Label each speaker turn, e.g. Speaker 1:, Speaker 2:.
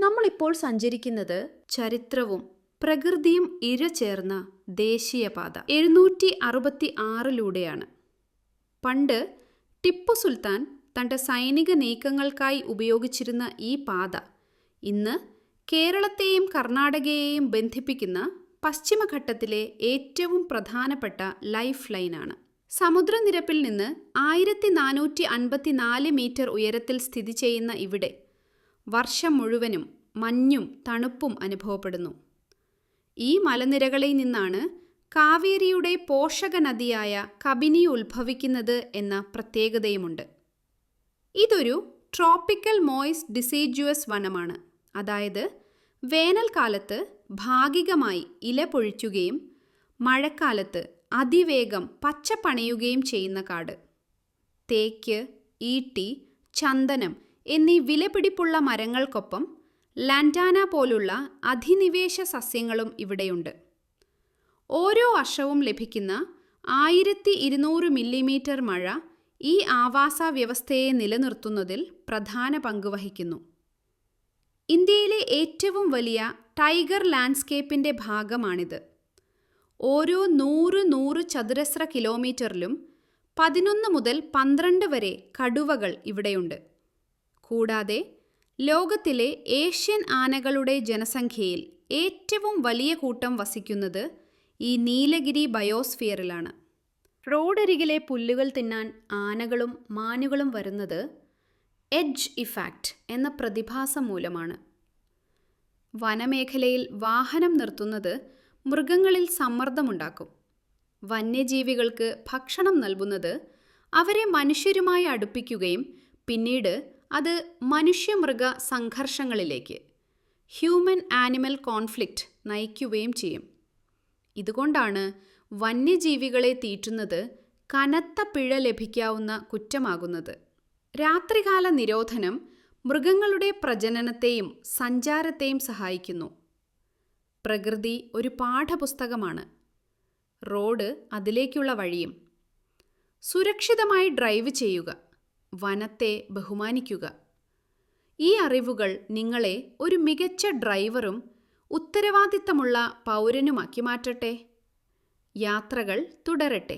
Speaker 1: നമ്മളിപ്പോൾ സഞ്ചരിക്കുന്നത് ചരിത്രവും പ്രകൃതിയും ഇഴചേർന്ന ദേശീയപാത 766 പണ്ട് ടിപ്പു സുൽത്താൻ തൻ്റെ സൈനിക നീക്കങ്ങൾക്കായി ഉപയോഗിച്ചിരുന്ന ഈ പാത ഇന്ന് കേരളത്തെയും കർണാടകയെയും ബന്ധിപ്പിക്കുന്ന പശ്ചിമഘട്ടത്തിലെ ഏറ്റവും പ്രധാനപ്പെട്ട ലൈഫ് ലൈനാണ്. സമുദ്രനിരപ്പിൽ നിന്ന് 1454 മീറ്റർ ഉയരത്തിൽ സ്ഥിതി ചെയ്യുന്ന ഇവിടെ വർഷം മുഴുവനും മഞ്ഞും തണുപ്പും അനുഭവപ്പെടുന്നു. ഈ മലനിരകളിൽ നിന്നാണ് കാവേരിയുടെ പോഷക നദിയായ കബിനി ഉത്ഭവിക്കുന്നത് എന്ന പ്രത്യേകതയുമുണ്ട്. ഇതൊരു ട്രോപ്പിക്കൽ മോയ്സ്റ്റ് ഡിസിഡ്യുവസ് വനമാണ്. അതായത് വേനൽക്കാലത്ത് ഭാഗികമായി ഇല പൊഴിക്കുകയും മഴക്കാലത്ത് അതിവേഗം പച്ച പണിയുകയും ചെയ്യുന്ന കാട്. തേക്ക്, ഈട്ടി, ചന്ദനം എന്നീ വിലപിടിപ്പുള്ള മരങ്ങൾക്കൊപ്പം ലാൻറ്റാന പോലുള്ള അധിനിവേശ സസ്യങ്ങളും ഇവിടെയുണ്ട്. ഓരോ വർഷവും ലഭിക്കുന്ന 1200 മില്ലിമീറ്റർ മഴ ഈ ആവാസ വ്യവസ്ഥയെ നിലനിർത്തുന്നതിൽ പ്രധാന പങ്ക് വഹിക്കുന്നു. ഇന്ത്യയിലെ ഏറ്റവും വലിയ ടൈഗർ ലാൻഡ്സ്കേപ്പിൻ്റെ ഭാഗമാണിത്. ഓരോ 100 ചതുരശ്ര കിലോമീറ്ററിലും 11 മുതൽ 12 വരെ കടുവകൾ ഇവിടെയുണ്ട്. കൂടാതെ ലോകത്തിലെ ഏഷ്യൻ ആനകളുടെ ജനസംഖ്യയിൽ ഏറ്റവും വലിയ കൂട്ടം വസിക്കുന്നത് ഈ നീലഗിരി ബയോസ്ഫിയറിലാണ്. റോഡരികിലെ പുല്ലുകൾ തിന്നാൻ ആനകളും മാനുകളും വരുന്നത് എഡ്ജ് ഇഫാക്റ്റ് എന്ന പ്രതിഭാസം മൂലമാണ്. വനമേഖലയിൽ വാഹനം നിർത്തുന്നത് മൃഗങ്ങളിൽ സമ്മർദ്ദമുണ്ടാക്കും. വന്യജീവികൾക്ക് ഭക്ഷണം നൽകുന്നത് അവരെ മനുഷ്യരുമായി അടുപ്പിക്കുകയും പിന്നീട് അത് മനുഷ്യമൃഗ സംഘർഷങ്ങളിലേക്ക് ഹ്യൂമൻ ആനിമൽ കോൺഫ്ലിക്റ്റ് നയിക്കുകയും ചെയ്യും. ഇതുകൊണ്ടാണ് വന്യജീവികളെ തീറ്റുന്നത് കനത്ത പിഴ ലഭിക്കാവുന്ന കുറ്റമാകുന്നത്. രാത്രികാല നിരോധനം മൃഗങ്ങളുടെ പ്രജനനത്തെയും സഞ്ചാരത്തെയും സഹായിക്കുന്നു. പ്രകൃതി ഒരു പാഠപുസ്തകമാണ്, റോഡ് അതിലേക്കുള്ള വഴിയും. സുരക്ഷിതമായി ഡ്രൈവ് ചെയ്യുക, വനത്തെ ബഹുമാനിക്കുക. ഈ അറിവുകൾ നിങ്ങളെ ഒരു മികച്ച ഡ്രൈവറും ഉത്തരവാദിത്തമുള്ള പൗരനുമാക്കി മാറ്റട്ടെ. യാത്രകൾ തുടരട്ടെ.